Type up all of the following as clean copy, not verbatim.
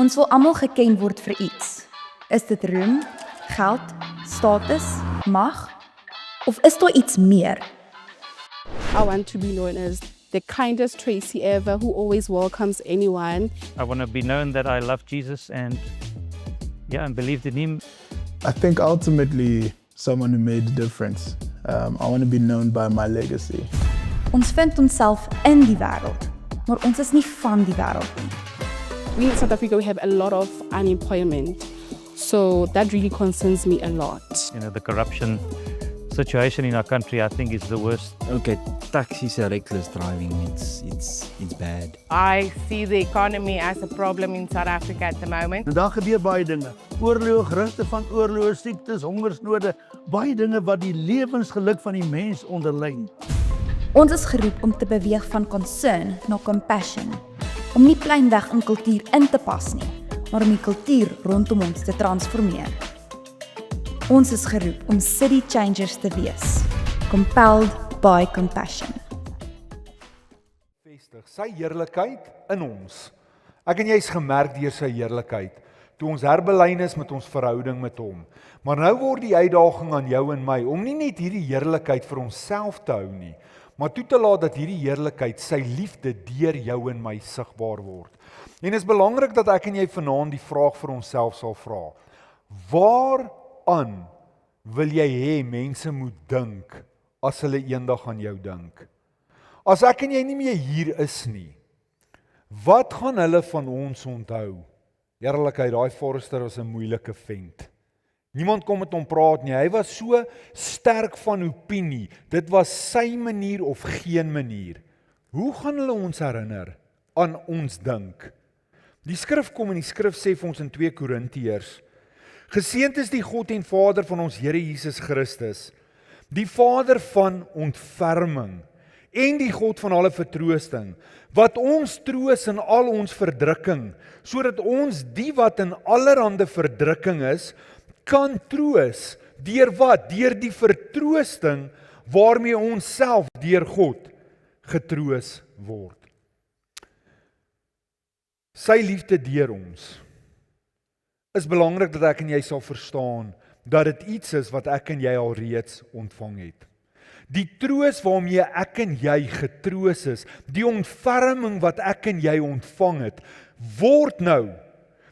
Ons wil almal geken word vir iets. Is dit roem, geld, status, mag? Of is daar iets meer? I want to be known as the kindest Tracy ever, who always welcomes anyone. I want to be known that I love Jesus and believed in him. I think ultimately someone who made a difference. I want to be known by my legacy. Ons vind onsself in die wêreld, maar ons is nie van die wêreld nie. We in South Africa, we have a lot of unemployment. So that really concerns me a lot. The corruption situation in our country, I think, is the worst. Okay, taxis are reckless driving. It's bad. I see the economy as a problem in South Africa at the moment. En dan gebeur baie dinge. Oorloë, gerugte van oorloë, siektes, hongersnode, baie dinge wat die lewensgeluk van die mens onderlyn. Ons is geroep om te beweeg van concern na compassion, om nie pleinweg in kultuur in te pas nie, maar om die kultuur rondom ons te transformeer. Ons is geroep om city changers te wees, compelled by compassion. Vestig sy heerlikheid in ons. Ek en jy is gemerk deur sy heerlikheid, toe ons herbelyn is met ons verhouding met hom. Maar nou word die uitdaging aan jou en my, om nie net hierdie heerlikheid vir onsself te hou nie, maar toe te laat dat hierdie heerlikheid, sy liefde deur jou en my sigbaar word. En is belangrik dat ek en jy vanaand die vraag vir onsself sal vra. Waaraan wil jy hê mense moet dink as hulle eendag aan jou dink? As ek en jy nie meer hier is nie, wat gaan hulle van ons onthou? Eerlikheid, daai Forrester was 'n moeilike vent. Niemand kon met hom praat nie. Hy was so sterk van opinie. Dit was sy manier of geen manier. Hoe gaan hulle ons herinner? Aan ons dink? Die skrif kom en die skrif sê vir ons in 2 Korintiërs: Geseënd is die God en Vader van ons Here Jesus Christus, die Vader van ontferming en die God van alle vertroosting, wat ons troos in al ons verdrukking, sodat ons die wat in allerhande verdrukking is, kan troos, deur wat? Deur die vertroosting waarmee ons self deur God getroos word. Sy liefde deur ons. Is belangrik dat ek en jy sal verstaan dat dit iets is wat ek en jy al reeds ontvang het. Die troos waarmee ek en jy getroos is, die ontferming wat ek en jy ontvang het, word nou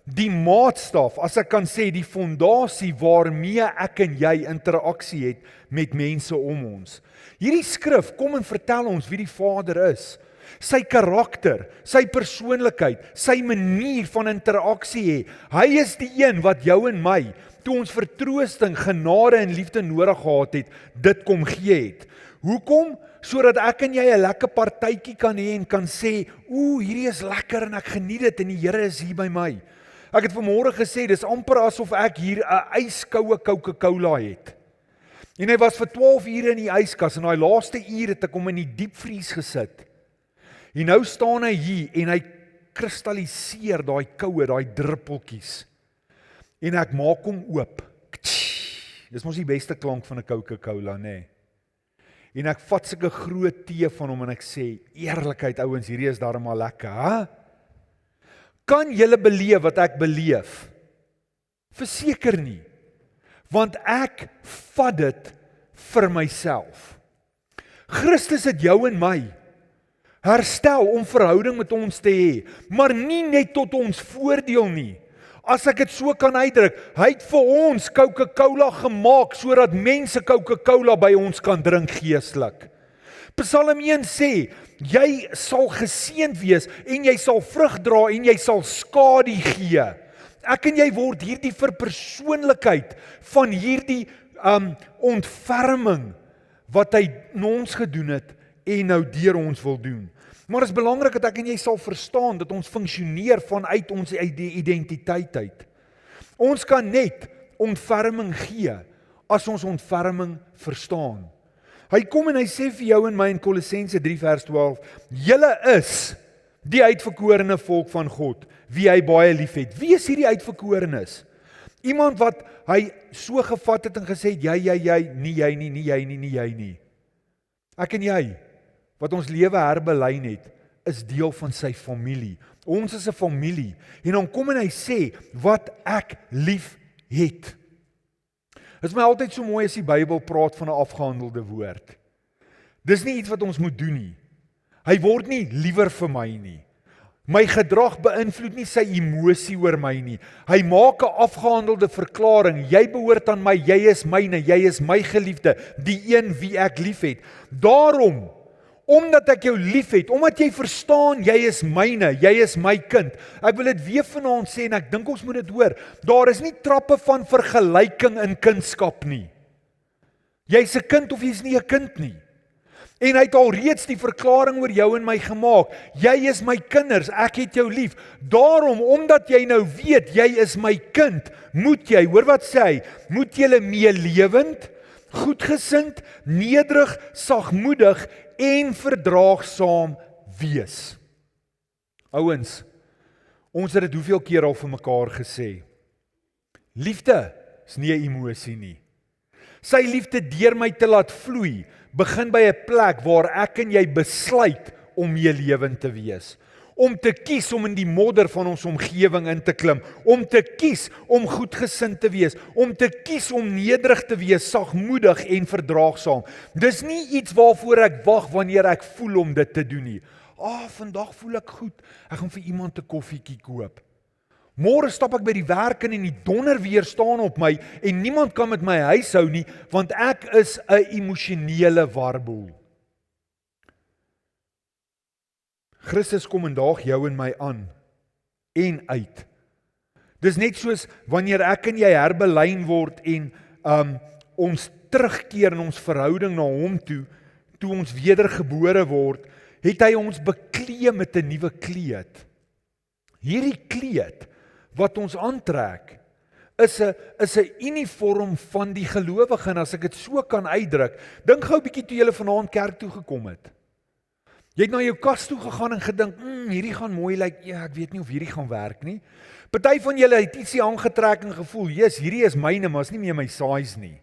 die maatstaf, as ek kan sê, die fondasie waarmee ek en jy interaksie het met mense om ons. Hierdie skrif kom en vertel ons wie die Vader is, sy karakter, sy persoonlikheid, sy manier van interaksie hê. Hy is die een wat jou en my, toe ons vertroosting, genade en liefde nodig gehad het, dit kom gee het. Hoekom? Sodat ek en jy 'n lekker partytjie kan hê en kan sê, hierdie is lekker en ek geniet dit en die Here is hier by my. Ek het vanmôre gesê, dis amper asof ek hier 'n yskoue Coca-Cola het. En hy was vir 12 ure in die yskas en daai laaste uur het ek hom in die diepvries gesit. En nou staan hy hier en hy kristalliseer daai koue, daai druppeltjies. En ek maak hom oop. Dis mos die beste klank van 'n Coca-Cola, nê? En ek vat sulke groot tee van hom en ek sê, eerlikheid ouens, hierdie is darem maar lekker, hè? Kan julle beleef wat ek beleef? Verseker nie. Want ek vat dit vir myself. Christus het jou en my herstel om verhouding met ons te hê, maar nie net tot ons voordeel nie. As ek dit so kan uitdruk, hy het vir ons Coca-Cola gemaak sodat mense Coca-Cola by ons kan drink geestelik. Psalm 1 sê, jy sal geseënd wees en jy sal vrug dra en jy sal skadu gee. Ek en jy word hierdie verpersoonlikheid van hierdie ontferming wat hy in ons gedoen het en nou deur ons wil doen. Maar dit is belangrik dat ek en jy sal verstaan dat ons funksioneer vanuit ons identiteit uit. Ons kan net ontferming gee as ons ontferming verstaan. Hy kom en hy sê vir jou en my in Kolossense 3 vers 12, julle is die uitverkorene volk van God, wie hy baie lief het. Wie is hierdie uitverkorenes? Iemand wat hy so gevat het en gesê het, jy, nie jy nie. Ek en jy, wat ons lewe herbelyn het, is deel van sy familie. Ons is 'n familie. En dan kom en hy sê, wat ek lief het. Dit is my altyd so mooi as die Bybel praat van 'n afgehandelde woord. Dis nie iets wat ons moet doen nie. Hy word nie liewer vir my nie. My gedrag beïnvloed nie sy emosie oor my nie. Hy maak 'n afgehandelde verklaring. Jy behoort aan my, jy is myne, jy is my geliefde, die een wie ek liefhet. Daarom, omdat ek jou liefhet, omdat jy verstaan, jy is myne, jy is my kind. Ek wil dit weer vanaand sê en ek dink ons moet dit hoor. Daar is nie trappe van vergelyking in kindskap nie. Jy's 'n kind of jy's nie 'n kind nie. En hy het alreeds die verklaring oor jou en my gemaak. Jy is my kinders, ek het jou lief. Daarom, omdat jy nou weet, jy is my kind, moet jy, hoor wat sê hy, moet julle meelewend, goedgesind, nederig, sagmoedig en verdraagsaam wees. Ouens, ons het dit hoeveel keer al vir mekaar gesê. Liefde is nie 'n emosie nie. Sy liefde deur my te laat vloei, begin by 'n plek waar ek en jy besluit om meelewend te wees. Om te kies om in die modder van ons omgewing in te klim. Om te kies om goedgesind te wees. Om te kies om nederig te wees, sagmoedig en verdraagsaam. Dis nie iets waarvoor ek wag wanneer ek voel om dit te doen nie. Vandag voel ek goed. Ek gaan vir iemand 'n koffietjie koop. Môre stap ek by die werk in en die donder weer staan op my en niemand kan met my huishou nie, want ek is 'n emosionele warboel. Christus kom en daag jou en my aan en uit. Dis net soos wanneer ek en jy herbelyn word en ons terugkeer in ons verhouding na hom toe ons wedergebore word, het hy ons beklee met 'n nuwe kleed. Hierdie kleed wat ons aantrek, is 'n uniform van die gelowige, en as ek dit so kan uitdruk, dink gou 'n bietjie toe jy vanaand kerk toe gekom het. Jy het na jou kas toe gegaan en gedink, hierdie gaan mooi lyk, ek weet nie of hierdie gaan werk nie. Party van julle het ietsie aangetrek en gevoel, hierdie is myne, maar is nie meer my size nie.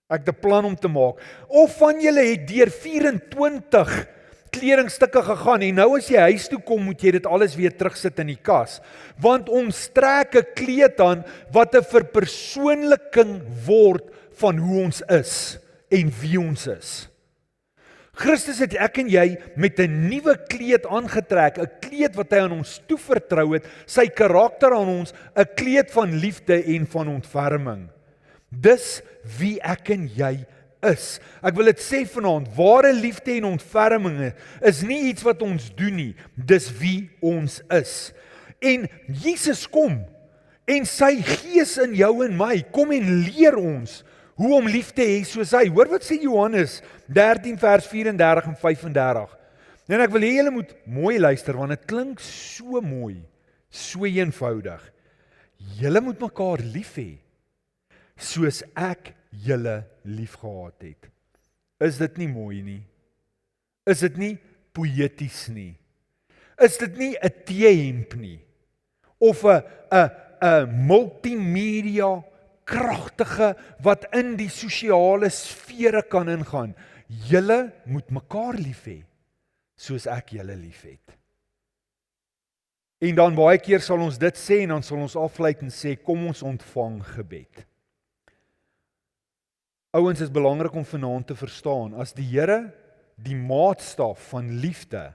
Ek het 'n plan om te maak. Of van julle het deur 24 kledingstukke gegaan en nou as jy huis toe kom, moet jy dit alles weer terugsit in die kas. Want ons trek 'n kleed aan wat 'n verpersoonliking word van hoe ons is en wie ons is. Christus het ek en jy met 'n nuwe kleed aangetrek, 'n kleed wat hy aan ons toevertrou het, sy karakter aan ons, 'n kleed van liefde en van ontferming. Dis wie ek en jy is. Ek wil dit sê vanaand, ware liefde en ontferming is nie iets wat ons doen nie, dis wie ons is. En Jesus kom en sy gees in jou en my kom en leer ons hoe om lief te hê soos hy. Hoor wat sê Johannes 13 vers 34 en 35. En ek wil hê julle moet mooi luister want dit klink so mooi, so eenvoudig. Julle moet mekaar lief hê soos ek julle lief gehad het. Is dit nie mooi nie? Is dit nie poëties nie? Is dit nie 'n T-hemp nie? Of 'n multimedia kragtige wat in die sosiale sfere kan ingaan? Julle moet mekaar lief hê soos ek julle lief het. En dan baie keer sal ons dit sê en dan sal ons afsluit en sê kom ons ontvang gebed. Ouens, is belangrik om vanaand te verstaan, as die Here die maatstaf van liefde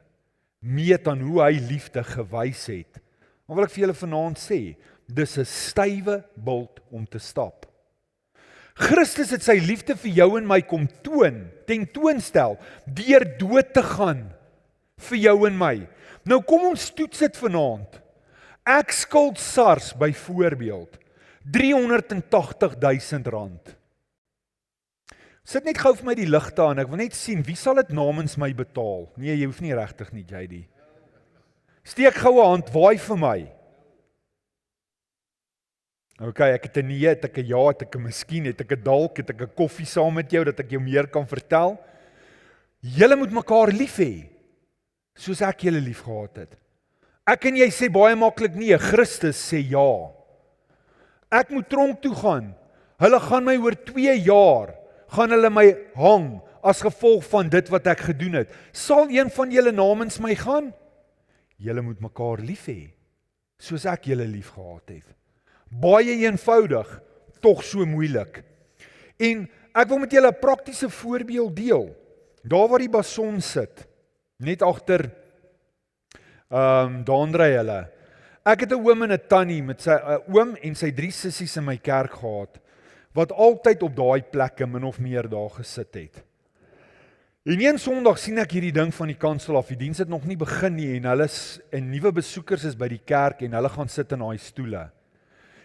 meet aan hoe hy liefde gewys het, dan wil ek vir julle vanaand sê, dis 'n stywe bult om te stap. Christus het sy liefde vir jou en my kom tentoonstel, deur dood te gaan vir jou en my. Nou kom ons toets dit vanaand. Ek skuld SARS byvoorbeeld R380,000. Sit net gou vir my die ligte aan, ek wil net sien, wie sal dit namens my betaal? Nee, jy hoef nie regtig nie, JD. Steek gou 'n hand, waai vir my. Ok, ek het 'n nee, het ek 'n ja, het ek 'n miskien, het ek 'n dalk, het ek 'n koffie saam met jou, dat ek jou meer kan vertel. Julle moet mekaar lief hê, soos ek julle lief gehad het. Ek en jy sê baie maklik nee, Christus sê ja. Ek moet tronk toe gaan, hulle gaan my oor 2 jaar, gaan hulle my hang as gevolg van dit wat ek gedoen het. Sal een van julle namens my gaan? Julle moet mekaar lief hê, soos ek julle lief gehad het. Baie eenvoudig, tog so moeilik. En ek wil met julle 'n praktiese voorbeeld deel. Daar waar die bason sit, net agter Daandrey hulle. Ek het 'n oom en 'n tannie met sy oom en sy 3 sissies in my kerk gehad, wat altyd op daai plekke min of meer daar gesit het. En een Sondag sien ek hierdie ding van die kansel af. Die diens het nog nie begin nie en nuwe besoekers is by die kerk en hulle gaan sit in daai stoele.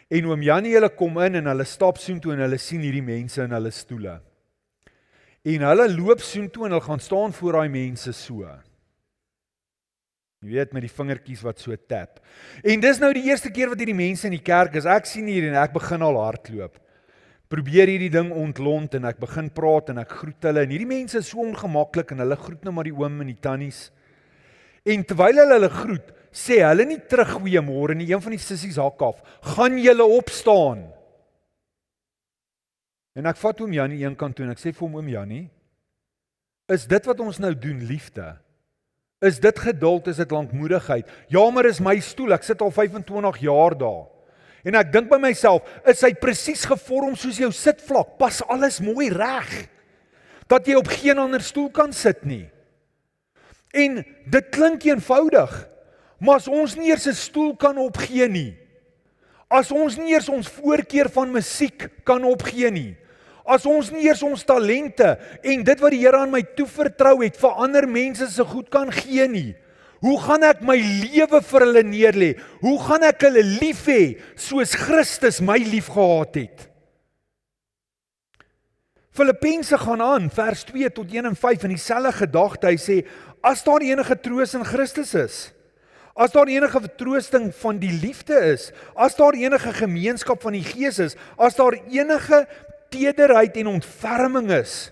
En oom Jannie hulle kom in en hulle stap soontoe en hulle sien hierdie mense in hulle stoele. En hulle loop soontoe en hulle gaan staan voor daai mense so. Jy weet, met die vingertjies wat so tap. En dis nou die eerste keer wat hierdie mense in die kerk is. Ek sien hier en ek begin al hardloop. Probeer hierdie ding ontlont en ek begin praat en ek groet hulle. En hierdie mense is so ongemaklik en hulle groet nou maar die oom en die tannies. En terwyl hulle groet, sê hulle nie terug goeiemôre nie. Een van die sissies hak af. Gaan julle opstaan? En ek vat oom Jannie een kant toe en ek sê vir hom, oom Jannie, is dit wat ons nou doen liefde? Is dit geduld, is dit lankmoedigheid? Ja, maar is my stoel, ek sit al 25 jaar daar. En ek dink by myself, is hy presies gevorm soos jou sitvlak? Pas alles mooi reg, dat jy op geen ander stoel kan sit nie. En dit klink eenvoudig, maar as ons nie eers 'n stoel kan opgee nie, as ons nie eers ons voorkeur van musiek kan opgee nie, as ons nie eers ons talente en dit wat die Here aan my toevertrou het vir ander mense se goed kan gee nie, hoe gaan ek my lewe vir hulle neerlê? Hoe gaan ek hulle lief hê soos Christus my lief gehad het? Filippense gaan aan, vers 2 tot 1 en 5 in dieselfde gedagte. Hy sê, as daar enige troos in Christus is, as daar enige vertroosting van die liefde is, as daar enige gemeenskap van die Gees is, as daar enige tederheid en ontferming is,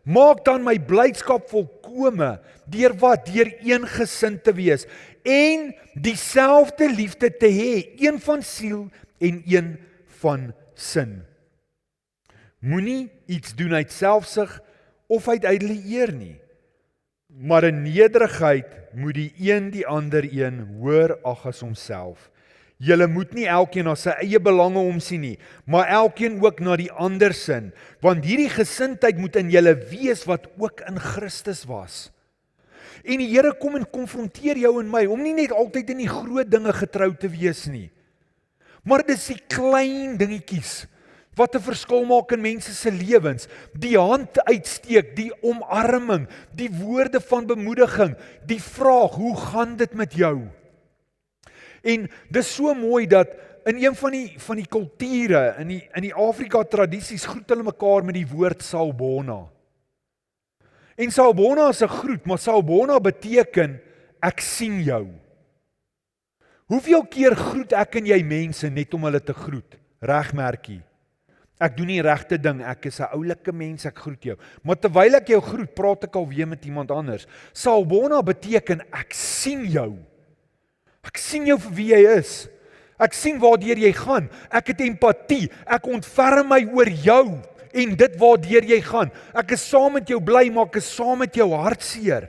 maak dan my blydskap volkome, deur wat? Deur eengesind te wees, en dieselfde liefde te hê, een van siel en een van sin. Moenie iets doen uit selfsug of uit ydelle eer nie, maar in nederigheid moet die een die ander een hoër ag as homself. Julle moet nie elkeen na sy eie belange omsien nie, maar elkeen ook na die ander sin, want hierdie gesindheid moet in julle wees wat ook in Christus was. En die Here kom en konfronteer jou en my, om nie net altyd in die groot dinge getrou te wees nie, maar dis die klein dingetjies, wat 'n verskil maak in mense se lewens, die hand uitsteek, die omarming, die woorde van bemoediging, die vraag, hoe gaan dit met jou? En dis so mooi dat in een van die kulture, in die Afrika tradisies, groet hulle mekaar met die woord sawubona. En sawubona is 'n groet, maar sawubona beteken, ek sien jou. Hoeveel keer groet ek en jy mense net om hulle te groet? Regmerkie. Ek doen die regte ding, ek is 'n oulike mens, ek groet jou. Maar terwyl ek jou groet, praat ek alweer met iemand anders. Sawubona beteken, ek sien jou. Ek sien jou vir wie jy is. Ek sien waardeur jy gaan. Ek het empatie. Ek ontferm my oor jou en dit waardeur jy gaan. Ek is saam met jou bly, maar ek is saam met jou hartseer.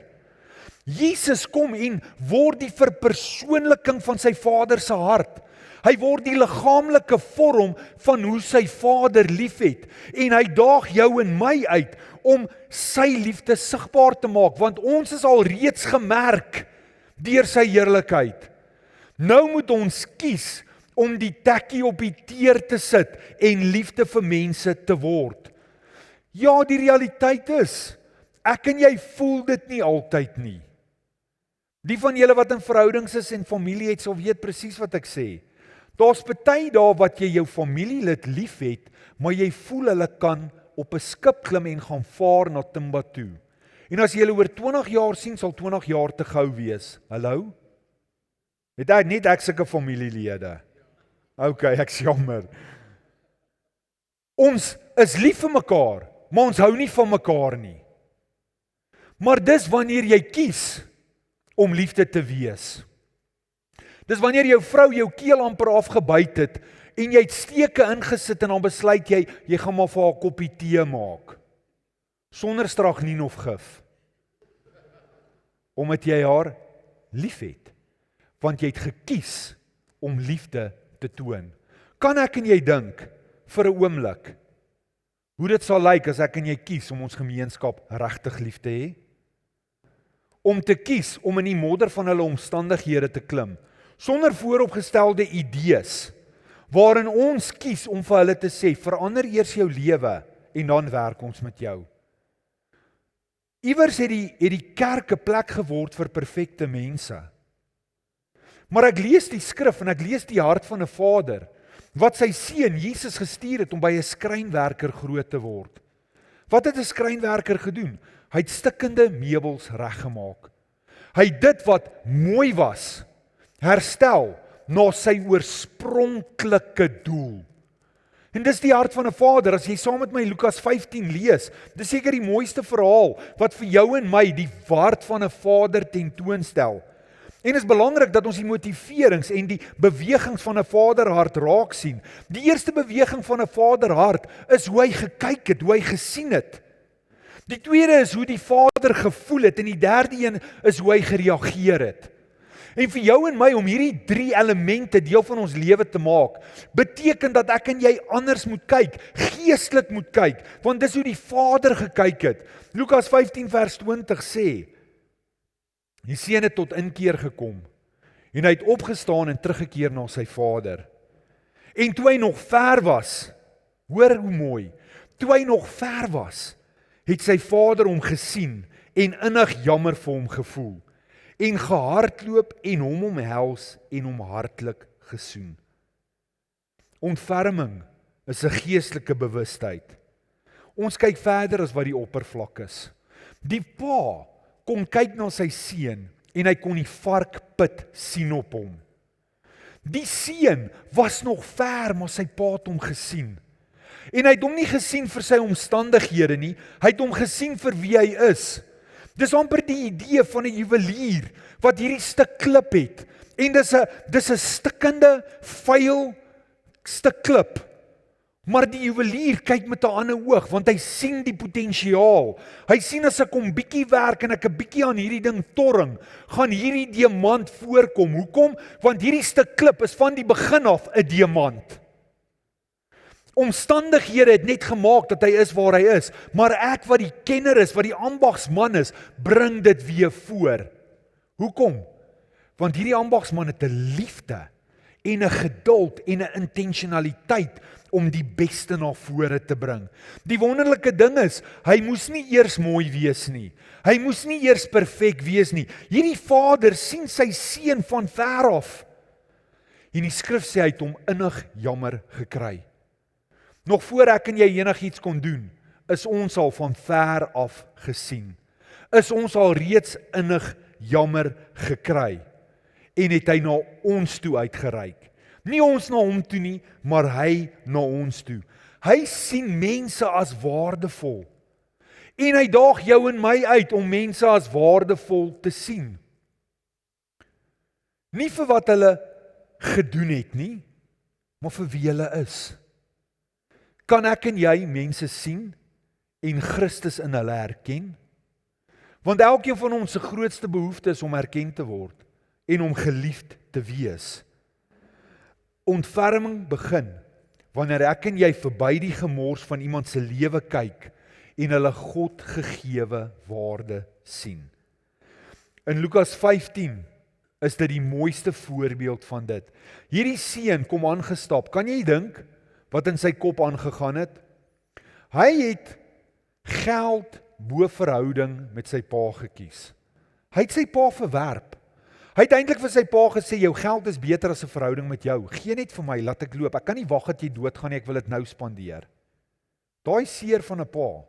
Jesus kom en word die verpersoonliking van sy Vader se hart. Hy word die liggaamlike vorm van hoe sy Vader liefhet. En hy daag jou en my uit om sy liefde sigbaar te maak, want ons is al reeds gemerk deur sy heerlikheid. Nou moet ons kies om die tekkie op die teer te sit en liefde vir mense te word. Ja, die realiteit is, ek en jy voel dit nie altyd nie. Die van julle wat in verhoudings is en familie het, sal weet presies wat ek sê. Daar's party daar wat jy jou familielid liefhet, maar jy voel hulle kan op 'n skip klim en gaan vaar na Timbuktu. En as jy hulle oor 20 jaar sien, sal 20 jaar te gou wees. Hallo? Het ek net ek sulke familielede? OK, ek's jammer. Ons is lief vir mekaar, maar ons hou nie van mekaar nie. Maar dis wanneer jy kies om liefde te wees. Dis wanneer jou vrou jou keel amper afgebyt het en jy het steke ingesit en dan besluit jy gaan maar vir haar 'n koppie tee maak. sonder stragnieën of gif, omdat jy haar liefhet, want jy het gekies om liefde te toon. Kan ek en jy dink vir 'n oomblik hoe dit sal lyk as ek en jy kies om ons gemeenskap regtig lief te hê? Om te kies om in die modder van hulle omstandighede te klim, sonder vooropgestelde idees, waarin ons kies om vir hulle te sê, verander eers jou lewe en dan werk ons met jou. Iewers het die kerk 'n plek geword vir perfekte mense. Maar ek lees die skrif en ek lees die hart van 'n Vader, wat sy seun Jesus gestuur het om by 'n skrynwerker groot te word. Wat het 'n skrynwerker gedoen? Hy het stikkende meubels reggemaak. Hy het dit wat mooi was, herstel na sy oorspronklike doel. En dis die hart van 'n Vader. As jy saam met my Lukas 15 lees, dis seker die mooiste verhaal wat vir jou en my die hart van 'n Vader tentoonstel. En is belangrik dat ons die motiverings en die bewegings van 'n Vaderhart raak sien. Die eerste beweging van 'n Vaderhart is hoe hy gekyk het, hoe hy gesien het. Die tweede is hoe die Vader gevoel het en die derde een is hoe hy gereageer het. En vir jou en my om hierdie 3 elemente deel van ons lewe te maak, beteken dat ek en jy anders moet kyk, geestelik moet kyk, want dis hoe die Vader gekyk het. Lukas 15 vers 20 sê, die seun het tot inkeer gekom, en hy het opgestaan en teruggekeer na sy vader. En toe hy nog ver was, hoor hoe mooi, toe hy nog ver was, het sy vader hom gesien, en innig jammer vir hom gevoel, en gehardloop en hom omhels en hom hartlik gesoen. Ontferming is 'n geestelike bewustheid. Ons kyk verder as wat die oppervlak is. Die pa kom kyk na sy seun en hy kon die varkput sien op hom. Die seun was nog ver, maar sy pa het hom gesien. En hy het hom nie gesien vir sy omstandighede nie, hy het hom gesien vir wie hy is. Dis amper die idee van 'n juwelier wat hierdie stuk klip het. En dis 'n stikkende, vuil stuk klip. Maar die juwelier kyk met 'n ander oog, want hy sien die potensiaal. Hy sien as ek hom bietjie werk en ek 'n bietjie aan hierdie ding torring, gaan hierdie diamant voorkom. Hoekom? Want hierdie stuk klip is van die begin af 'n diamant. Omstandighede het net gemaak dat hy is waar hy is, maar ek wat die kenner is, wat die ambagsman is, bring dit weer voor. Hoekom? Want hierdie ambagsman het 'n liefde en 'n geduld en 'n intentionaliteit om die beste na vore te bring. Die wonderlike ding is, hy moes nie eers mooi wees nie. Hy moes nie eers perfek wees nie. Hierdie vader sien sy seun van ver af. En die skrif sê hy het hom innig jammer gekry. Nog voor ek en jy enigiets kon doen, is ons al van ver af gesien. Is ons al reeds innig jammer gekry. En het hy na ons toe uitgereik. Nie ons na hom toe nie, maar hy na ons toe. Hy sien mense as waardevol. En hy daag jou en my uit om mense as waardevol te sien. Nie vir wat hulle gedoen het nie, maar vir wie hulle is. Kan ek en jy mense sien en Christus in hulle herken? Want elkeen van ons se grootste behoefte is om herken te word en om geliefd te wees. Ontferming begin wanneer ek en jy verby die gemors van iemand se lewe kyk en hulle God gegewe waarde sien. In Lukas 15 is dit die mooiste voorbeeld van dit. Hierdie seun kom aangestap. Kan jy dink wat in sy kop aangegaan het? Hy het geld bo verhouding met sy pa gekies. Hy het sy pa verwerp. Hy het eintlik vir sy pa gesê, jou geld is beter as 'n verhouding met jou. Gee net vir my, laat ek loop. Ek kan nie wag dat jy doodgaan nie, ek wil dit nou spandeer. Daai seer van 'n pa.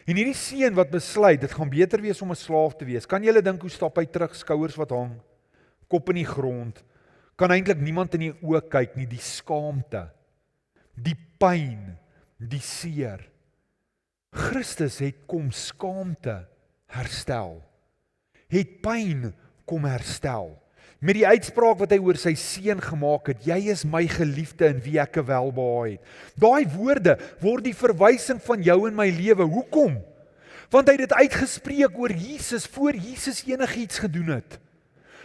En hierdie seun wat besluit, dit gaan beter wees om 'n slaaf te wees. Kan julle dink hoe stap hy terug, skouers wat hang, kop in die grond. Kan eintlik niemand in die oë kyk nie, die skaamte, die pyn, die seer. Christus het kom skaamte herstel. Het pyn kom herstel. Met die uitspraak wat hy oor sy seun gemaak het, jy is my geliefde in wie ek welbehaag het. Daai woorde word die verwysing van jou en my lewe. Hoekom? Want hy het dit uitgespreek oor Jesus, voor Jesus enigiets gedoen het.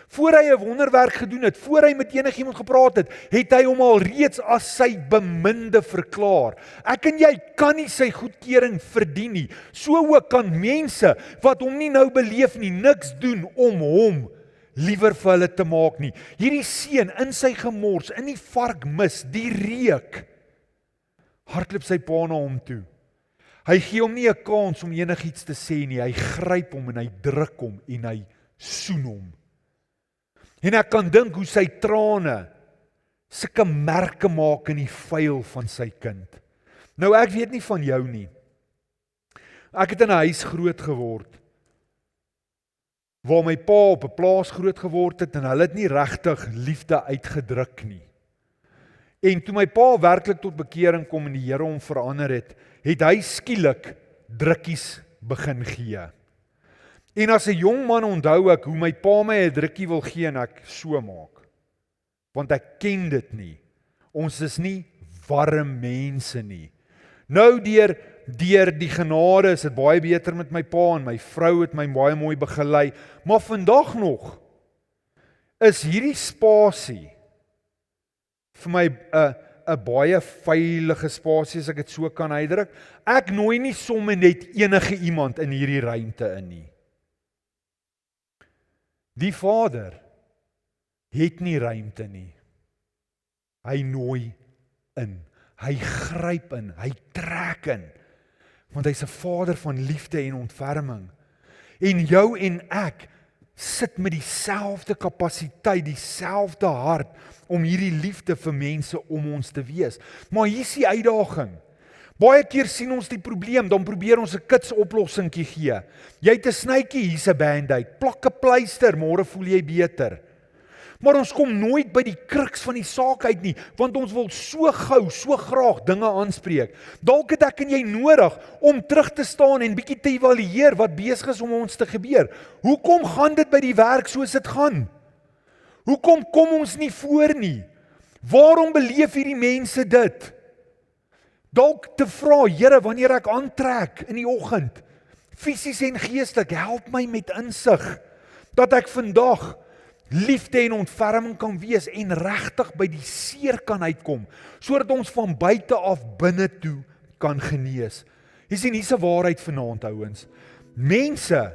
Voor hy 'n wonderwerk gedoen het, voor hy met enigiemand gepraat het, het hy hom al reeds as sy beminde verklaar. Ek en jy kan nie sy goedkeuring verdien nie. So ook kan mense wat hom nie nou beleef nie, niks doen om hom liewer vir hulle te maak nie. Hierdie seun in sy gemors, in die varkmis, die reuk, hardloop sy pa na hom toe. Hy gee hom nie 'n kans om enigiets te sê nie, hy gryp hom en hy druk hom en hy soen hom. En ek kan dink hoe sy trane sulke merke maak in die vuil van sy kind. Nou ek weet nie van jou nie. Ek het in 'n huis groot geword, waar my pa op 'n plaas groot geword het en hulle het nie regtig liefde uitgedruk nie. En toe my pa werklik tot bekering kom en die Here hom verander het, het hy skielik drukkies begin gee. En as 'n jong man onthou ek hoe my pa my 'n drukkie wil gee en ek so maak. Want ek ken dit nie. Ons is nie warm mense nie. Nou deur die genade is dit baie beter met my pa en my vrou het my baie mooi begelei, maar vandag nog is hierdie spasie vir my 'n baie veilige spasie as ek dit so kan uitdruk. Ek nooi nie sommer net enige iemand in hierdie ruimte in nie. Die Vader het nie ruimte nie. Hy nooi in. Hy gryp in, hy trek in. Want hy's 'n Vader van liefde en ontferming. En jou en ek sit met dieselfde kapasiteit, dieselfde hart om hierdie liefde vir mense om ons te wees. Maar hier is die uitdaging. Baie keer sien ons die probleem, dan probeer ons 'n kits oplossingkie gee. Jy het 'n snytjie, hier's 'n band-aid. Plak 'n pleister, môre voel jy beter. Maar ons kom nooit by die kruks van die saak uit nie, want ons wil so gou, so graag dinge aanspreek. Dalk het ek en jy nodig om terug te staan en bietjie te evalueer wat besig is om ons te gebeur. Hoekom gaan dit by die werk soos dit gaan? Hoekom kom ons nie voor nie? Waarom beleef hierdie mense dit? Dalk te vra, Here, wanneer ek aantrek in die oggend, fisies en geestelik, help my met insig, dat ek vandag liefde en ontferming kan wees en regtig by die seer kan uitkom, sodat ons van buite af binne toe kan genees. Jy sien, hier's 'n waarheid vanaand, ouens. Mense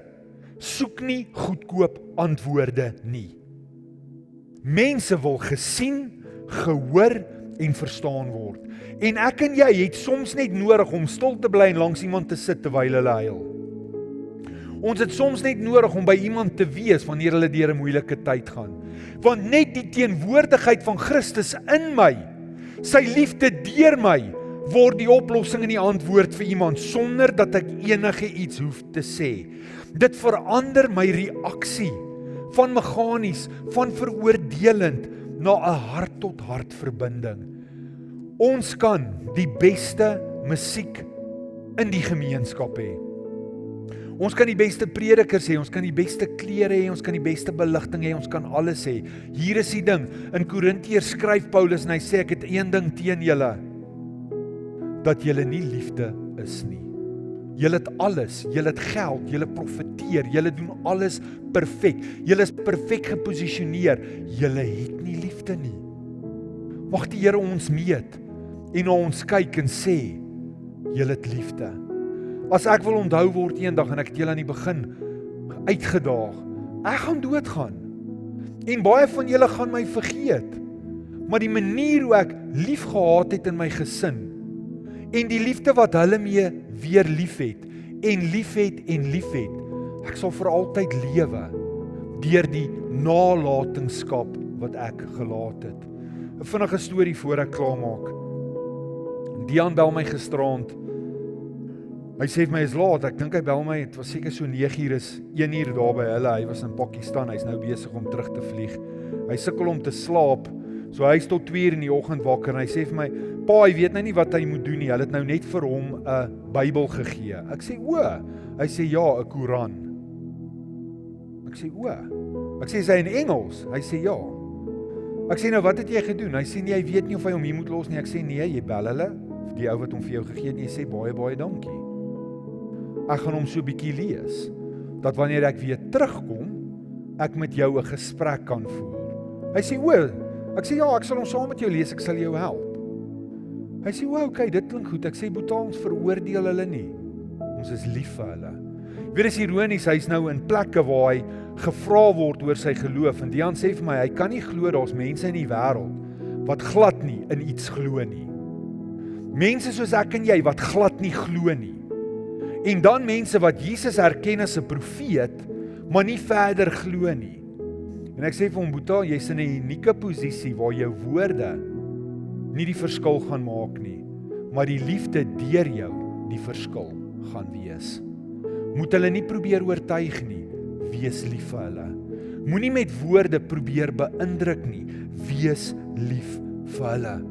soek nie goedkoop antwoorde nie. Mense wil gesien, gehoor en verstaan word. En ek en jy het soms net nodig om stil te bly en langs iemand te sit terwyl hulle huil. Ons het soms net nodig om by iemand te wees wanneer hulle deur 'n moeilike tyd gaan. Want net die teenwoordigheid van Christus in my, sy liefde deur my, word die oplossing en die antwoord vir iemand sonder dat ek enige iets hoef te sê. Dit verander my reaksie van meganies, van veroordelend na 'n hart-tot-hart verbinding. Ons kan die beste musiek in die gemeenskap hê. Ons kan die beste predikers hê, ons kan die beste klere hê, ons kan die beste beligting hê, ons kan alles hê. Hier is die ding, in Korintiërs skryf Paulus en hy sê, ek het een ding teen julle, dat julle nie liefde is nie. Julle het alles, julle het geld, julle profeteer, julle doen alles perfek, julle is perfek geposisioneer, julle het nie liefde nie. Mag die Here ons meet en na ons kyk en sê, julle het liefde. As ek wil onthou word eendag en ek het julle aan die begin uitgedaag, ek gaan doodgaan. En baie van julle gaan my vergeet. Maar die manier hoe ek lief gehad het in my gesin, en die liefde wat hulle mee weer lief het, en lief het, ek sal vir altyd lewe, deur die nalatenskap wat ek gelaat het. 'n Vinnige storie voor ek klaar maak. Dian bel my gisteraand. Hy sê vir my is laat, ek dink hy bel my, het was seker so 9:00 is 1:00 daar by hulle, hy was in Pakistan, hy's nou besig om terug te vlieg. Hy sukkel om te slaap, so hy is tot 2:00 in die oggend wakker en hy sê vir my, pa, hy weet nou nie wat hy moet doen nie, hulle het nou net vir hom 'n Bybel gegee. Ek sê, o, hy sê ja, 'n Koran. Ek sê, o, ek sê, is hy in Engels? Hy sê ja. Ek sê, nou wat het jy gedoen? Hy sê, nee, hy weet nie of hy hom hier moet los nie. Ek sê, nee, jy bel hulle, die ou wat hom vir jou gegee het, en jy sê, baie dankie. ek gaan hom so 'n bietjie lees, dat wanneer ek weer terugkom, ek met jou 'n gesprek kan voer. Hy sê, ek sê, ja, ek sal hom saam met jou lees, ek sal jou help. Hy sê, okay, dit klink goed. Ek sê, Boeta, ons veroordeel hulle nie. Ons is lief vir hulle. Weet, is ironies, hy is nou in plekke waar hy gevra word oor sy geloof, en Dian sê vir my, hy kan nie glo daar's mense in die wêreld wat glad nie in iets glo nie. Mense soos ek en jy wat glad nie glo nie. En dan mense wat Jesus herken as 'n profeet, maar nie verder glo nie. En ek sê vir hom, Boeta, jy's in 'n unieke posisie waar jou woorde nie die verskil gaan maak nie, maar die liefde deur jou die verskil gaan wees. Moet hulle nie probeer oortuig nie, wees lief vir hulle. Moenie met woorde probeer beïndruk nie, wees lief vir hulle.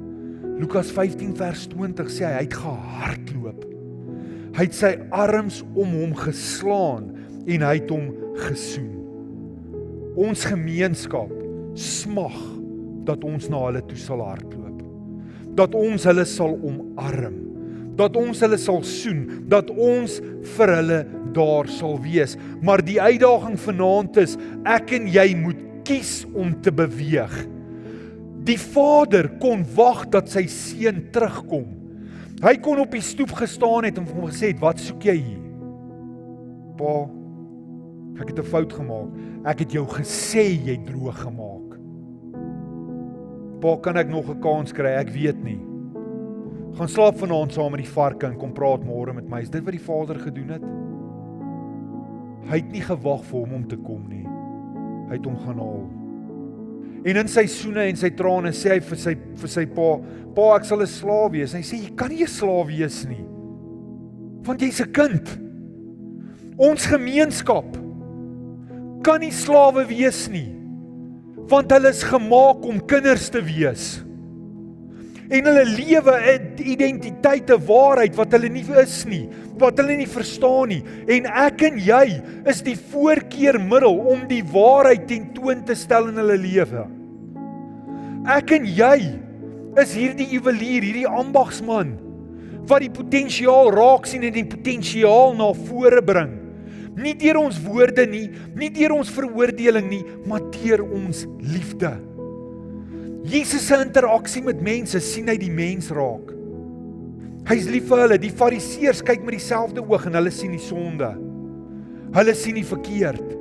Lukas 15 vers 20 sê hy het gehardloop. Hy het sy arms om hom geslaan en hy het hom gesoen. Ons gemeenskap smag dat ons na hulle toe sal hardloop. Dat ons hulle sal omarm. Dat ons hulle sal soen. Dat ons vir hulle daar sal wees. Maar die uitdaging vanaand is, ek en jy moet kies om te beweeg. Die vader kon wag dat sy seun terugkom. Hy kon op die stoep gestaan het en hom gesê het, wat soek jy hier? Pa, ek het 'n fout gemaak. Ek het jou gesê jy droog gemaak. Pa, kan ek nog 'n kans kry? Ek weet nie. Gaan slaap vanaand saam met die varke en kom praat môre met my. Is dit wat die vader gedoen het? Hy het nie gewag vir hom om te kom nie. Hy het hom gaan haal. En in sy soene en sy trane sê hy vir sy pa, ek sal 'n slaaf wees. En hy sê, jy kan nie 'n slaaf wees nie. Want jy's 'n kind. Ons gemeenskap kan nie slawe wees nie. Want hulle is gemaak om kinders te wees. En hulle lewe 'n identiteit, 'n waarheid wat hulle nie is nie, wat hulle nie verstaan nie. En ek en jy is die voorkeurmiddel om die waarheid tentoon te stel in hulle lewe. Ek en jy is hierdie juwelier, hierdie ambagsman, wat die potensiaal raak sien en die potensiaal na vore bring. Nie deur ons woorde nie, nie deur ons veroordeling nie, maar deur ons liefde. Jesus se interaksie met mense sien hy die mens raak. Hy is lief vir hulle. Die fariseërs kyk met dieselfde oog en hulle sien die sonde. Hulle sien die verkeerd.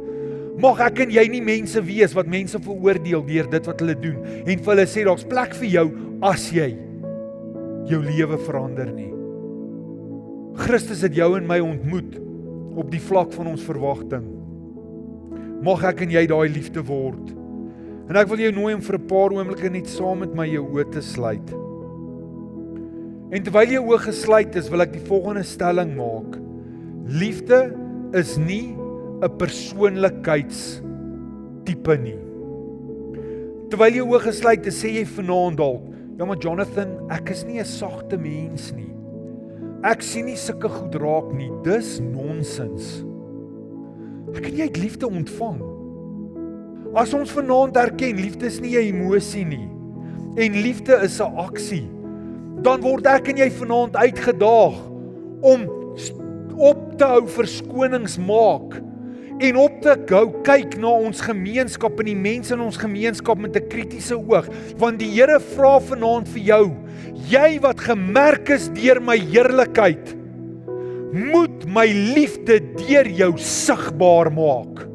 Mag ek en jy nie mense wees wat mense veroordeel deur dit wat hulle doen en vir hulle sê daar's plek vir jou as jy jou lewe verander nie. Christus het jou en my ontmoet op die vlak van ons verwagting. Mag ek en jy daai liefde word. En ek wil jou nooi om vir 'n paar oomblikke net saam met my jou oë te sluit. En terwyl jou oë gesluit is, wil ek die volgende stelling maak. Liefde is nie 'n persoonlikheidstipe nie. Terwyl jou oë gesluit is, sê jy vanaand dalk, ja maar Jonathan, ek is nie 'n sagte mens nie. Ek sien nie sulke goed raak nie. Dis nonsens. Ek en jy het liefde ontvang. As ons vanaand erken, liefde is nie 'n emosie nie. En liefde is 'n aksie. Dan word ek en jy vanaand uitgedaag om op te hou verskonings maak en op te hou kyk na ons gemeenskap en die mense in ons gemeenskap met 'n kritiese oog. Want die Here vra vanaand vir jou, jy wat gemerk is deur my heerlikheid, moet my liefde deur jou sigbaar maak.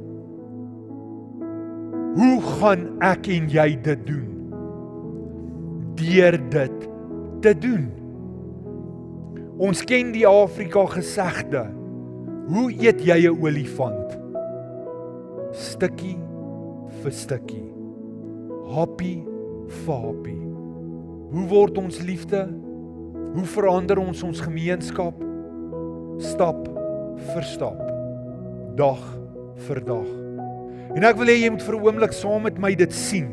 Hoe gaan ek en jy dit doen? Deur dit te doen. Ons ken die Afrika gesegde. Hoe eet jy 'n olifant? Stukkie vir stukkie. Happie vir happie. Hoe word ons liefde? Hoe verander ons gemeenskap? Stap vir stap. Dag vir dag. En ek wil hê jy moet vir 'n oomblik saam met my dit sien.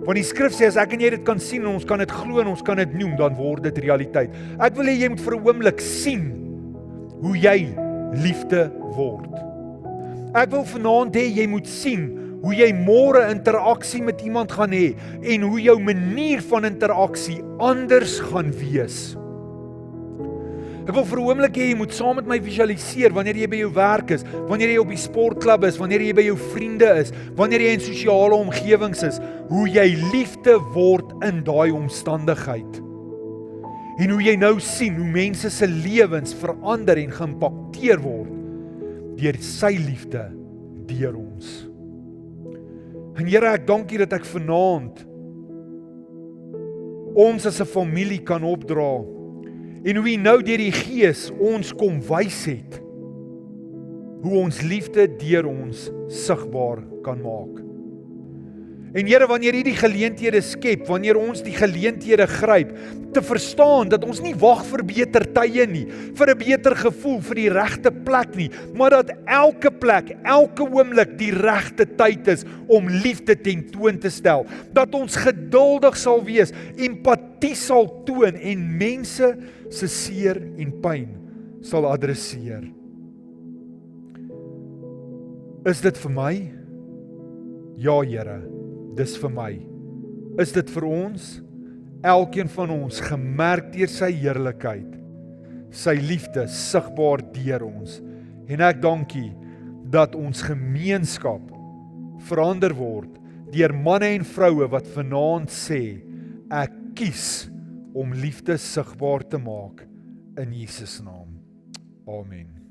Want die skrif sê, as ek en jy dit kan sien, en ons kan dit glo en ons kan dit noem, dan word dit realiteit. Ek wil hê jy moet vir 'n oomblik sien hoe jy liefde word. Ek wil vanaand hê jy moet sien hoe jy môre interaksie met iemand gaan hê en hoe jou manier van interaksie anders gaan wees. Ek wil vir 'n oomblik hê jy moet saam met my visualiseer wanneer jy by jou werk is, wanneer jy op die sportklub is, wanneer jy by jou vriende is, wanneer jy in sosiale omgewings is, hoe jy liefde word in daai omstandigheid. En hoe jy nou sien hoe mense se lewens verander en geïmpakteer word deur sy liefde deur ons. En Here, ek dank U dat ek vanaand ons as 'n familie kan opdra en hoe U nou deur die Gees ons kom wys het hoe ons liefde deur ons sigbaar kan maak. En Here, wanneer U die geleenthede skep, wanneer ons die geleenthede gryp, te verstaan dat ons nie wag vir beter tye nie, vir 'n beter gevoel, vir die regte plek nie, maar dat elke plek, elke oomblik die regte tyd is om liefde tentoon te stel. Dat ons geduldig sal wees, empatie sal toon en mense se seer en pyn sal adresseer. Is dit vir my? Ja, Here. Dis vir my. Is dit vir ons? Elkeen van ons gemerk deur sy heerlikheid, sy liefde sigbaar deur ons. En ek dank U dat ons gemeenskap verander word deur manne en vroue wat vanaand sê, ek kies om liefde sigbaar te maak in Jesus naam. Amen.